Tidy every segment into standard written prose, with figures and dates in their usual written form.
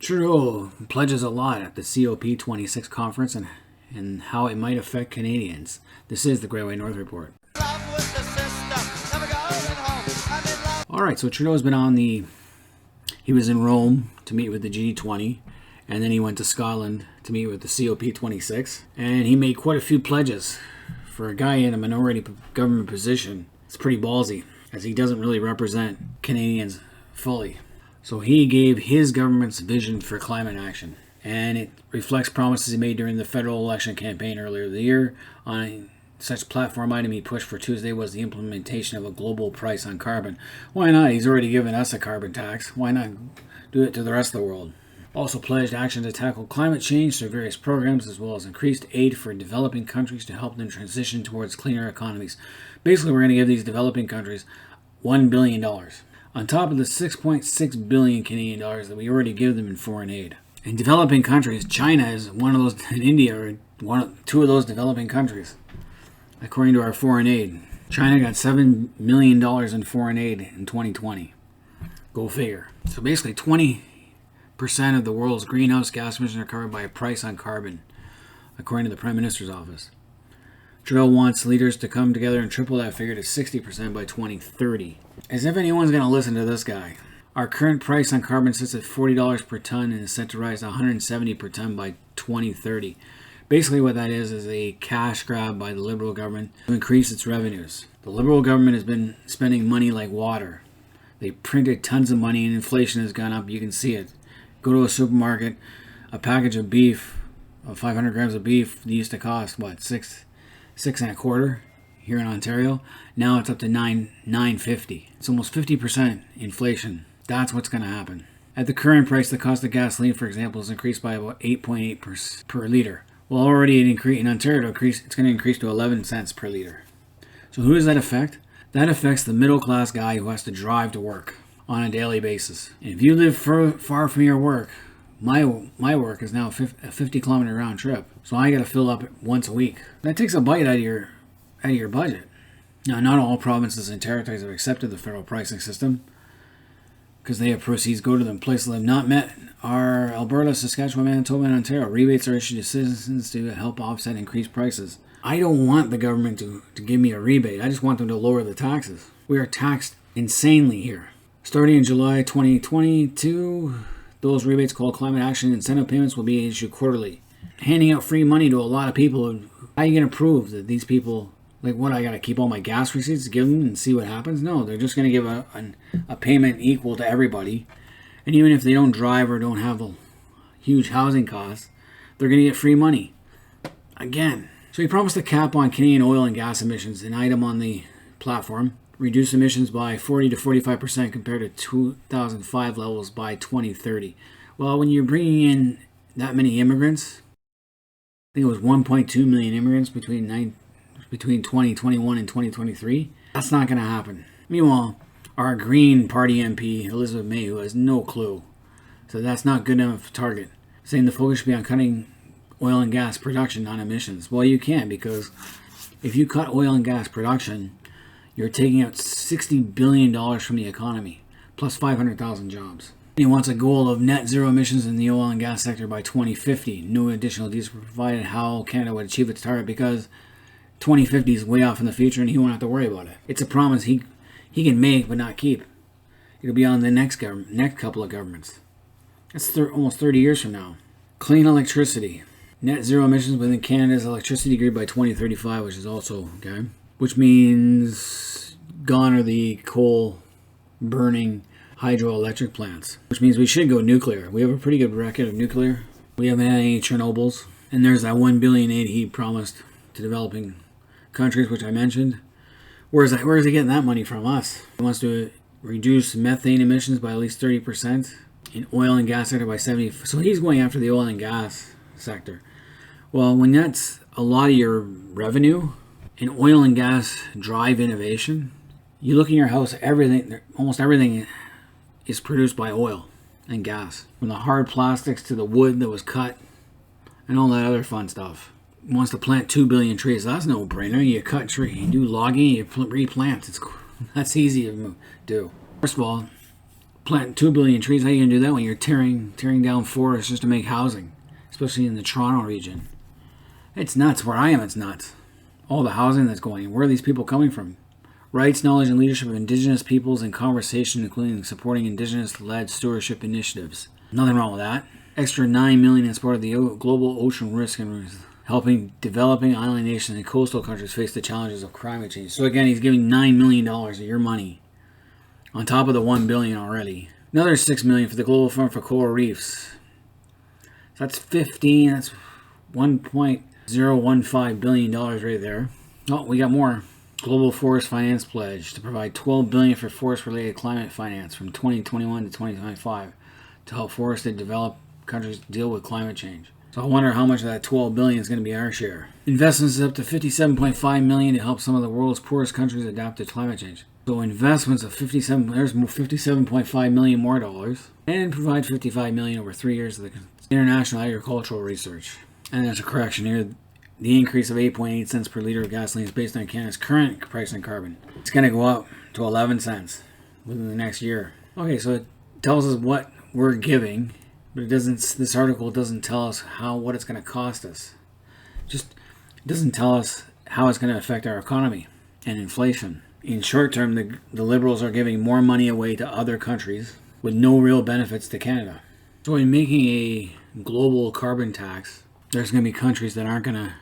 Trudeau pledges a lot at the COP26 conference and how it might affect Canadians. This is the Great White North Report. Alright, so Trudeau's been he was in Rome to meet with the G20, and then he went to Scotland to meet with the COP26, and he made quite a few pledges. For a guy in a minority government position, it's pretty ballsy, as he doesn't really represent Canadians fully. So he gave his government's vision for climate action, and it reflects promises he made during the federal election campaign earlier this year. On such platform item he pushed for Tuesday was the implementation of a global price on carbon. Why not? He's already given us a carbon tax. Why not do it to the rest of the world? Also pledged action to tackle climate change through various programs, as well as increased aid for developing countries to help them transition towards cleaner economies. Basically, we're going to give these developing countries $1 billion. On top of the 6.6 billion Canadian dollars that we already give them in foreign aid. In developing countries, China is one of those, and India are two of those developing countries. According to our foreign aid, China got $7 million in foreign aid in 2020. Go figure. So basically 20% of the world's greenhouse gas emissions are covered by a price on carbon, according to the Prime Minister's office. Trudeau wants leaders to come together and triple that figure to 60% by 2030. As if anyone's going to listen to this guy. Our current price on carbon sits at $40 per ton and is set to rise to $170 per ton by 2030. Basically what that is a cash grab by the Liberal government to increase its revenues. The Liberal government has been spending money like water. They printed tons of money and inflation has gone up. You can see it. Go to a supermarket, a package of beef, 500 grams of beef, they used to cost, what, six and a quarter here in Ontario. Now it's up to $9.50. It's almost 50% inflation. That's what's going to happen. At the current price, the cost of gasoline, for example, is increased by about 8.8 per liter. Well, already in Ontario, it's going to increase to 11 cents per liter. So who does that affect? That affects the middle class guy who has to drive to work on a daily basis. And if you live far from your work, my work is now a 50-kilometer round trip, so I got to fill up once a week. That takes a bite out of your budget. Now, not all provinces and territories have accepted the federal pricing system because they have proceeds go to them. Places that have not met are Alberta, Saskatchewan, Manitoba, and Ontario. Rebates are issued to citizens to help offset increased prices. I don't want the government to give me a rebate. I just want them to lower the taxes. We are taxed insanely here. Starting in July 2022, those rebates called climate action incentive payments will be issued quarterly. Handing out free money to a lot of people. How are you going to prove that these people, like what, I got to keep all my gas receipts to give them and see what happens? No, they're just going to give a payment equal to everybody. And even if they don't drive or don't have a huge housing costs, they're going to get free money. Again. So he promised a cap on Canadian oil and gas emissions, an item on the platform. Reduce emissions by 40 to 45% compared to 2005 levels by 2030. Well, when you're bringing in that many immigrants, I think it was 1.2 million immigrants between 2021 and 2023, that's not going to happen. Meanwhile, our Green Party MP, Elizabeth May, who has no clue, so that's not good enough target, saying the focus should be on cutting oil and gas production, not emissions. Well, you can't, because if you cut oil and gas production, you're taking out $60 billion from the economy, plus 500,000 jobs. He wants a goal of net zero emissions in the oil and gas sector by 2050. No additional details provided how Canada would achieve its target, because 2050 is way off in the future and he won't have to worry about it. It's a promise he can make but not keep. It'll be on the next couple of governments. That's almost 30 years from now. Clean electricity. Net zero emissions within Canada's electricity grid by 2035, which is also, okay, which means gone are the coal-burning hydroelectric plants, which means we should go nuclear. We have a pretty good record of nuclear. We haven't had any Chernobyls. And there's that $1 billion aid he promised to developing countries, which I mentioned. Where is he getting that money from us? He wants to reduce methane emissions by at least 30%, in oil and gas sector by 70%. So he's going after the oil and gas sector. Well, when that's a lot of your revenue, in oil and gas drive innovation, you look in your house, almost everything is produced by oil and gas. From the hard plastics to the wood that was cut and all that other fun stuff. He wants to plant 2 billion trees. That's no brainer. You cut tree, you do logging, you replant. That's easy to do. First of all, plant 2 billion trees. How are you going to do that when you're tearing down forests just to make housing, especially in the Toronto region? It's nuts. Where I am, it's nuts. All the housing that's going in. Where are these people coming from? Rights, knowledge, and leadership of Indigenous peoples in conversation, including supporting Indigenous-led stewardship initiatives. Nothing wrong with that. Extra $9 million in support of the global ocean risk and helping developing island nations and coastal countries face the challenges of climate change. So again, he's giving $9 million of your money on top of the $1 billion already. Another $6 million for the Global Fund for Coral Reefs. That's 15. That's $1.015 billion right there. Oh, we got more. Global Forest Finance Pledge to provide $12 billion for forest-related climate finance from 2021 to 2025 to help forested developed countries deal with climate change. So I wonder how much of that $12 billion is going to be our share. Investments up to $57.5 million to help some of the world's poorest countries adapt to climate change. So investments of $57.5 million more dollars, and provide $55 million over 3 years of the international agricultural research. And there's a correction here. The increase of 8.8 cents per liter of gasoline is based on Canada's current price on carbon. It's going to go up to 11 cents within the next year. Okay, so it tells us what we're giving, but it doesn't. This article doesn't tell us what it's going to cost us. It doesn't tell us how it's going to affect our economy and inflation. In short term, the Liberals are giving more money away to other countries with no real benefits to Canada. So in making a global carbon tax, there's going to be countries that aren't going to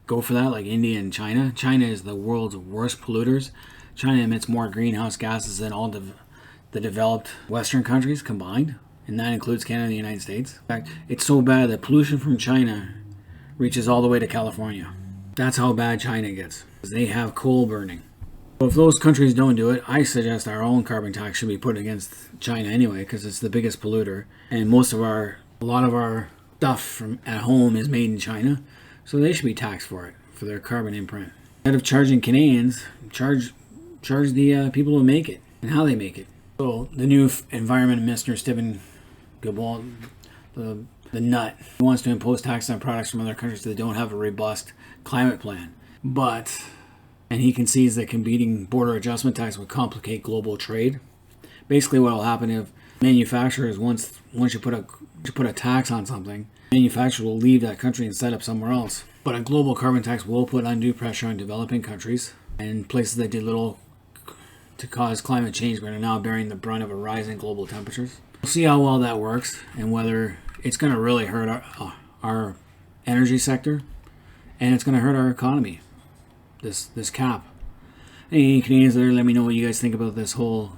go for that, like India and China. China is the world's worst polluters. China emits more greenhouse gases than all the developed Western countries combined, and that includes Canada and the United States. In fact, it's so bad that pollution from China reaches all the way to California. That's how bad China gets. They have coal burning. So if those countries don't do it, I suggest our own carbon tax should be put against China anyway, because it's the biggest polluter, and a lot of our stuff from at home is made in China, so they should be taxed for it, for their carbon imprint. Instead of charging Canadians, charge the people who make it and how they make it. So the new Environment Minister, Stephen Guilbeault, the nut, he wants to impose taxes on products from other countries that don't have a robust climate plan. And he concedes that competing border adjustment tax would complicate global trade. Basically, what will happen if manufacturers, once you put a tax on something, manufacturers will leave that country and set up somewhere else. But a global carbon tax will put undue pressure on developing countries and places that did little to cause climate change but are now bearing the brunt of a rise in global temperatures. We'll see how well that works and whether it's going to really hurt our energy sector, and it's going to hurt our economy. This cap. Any Canadians there, let me know what you guys think about this whole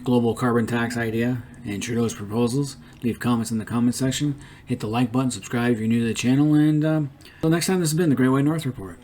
global carbon tax idea and Trudeau's proposals. Leave comments in the comment section. Hit the like button, subscribe if you're new to the channel, and until next time, this has been the Great White North Report.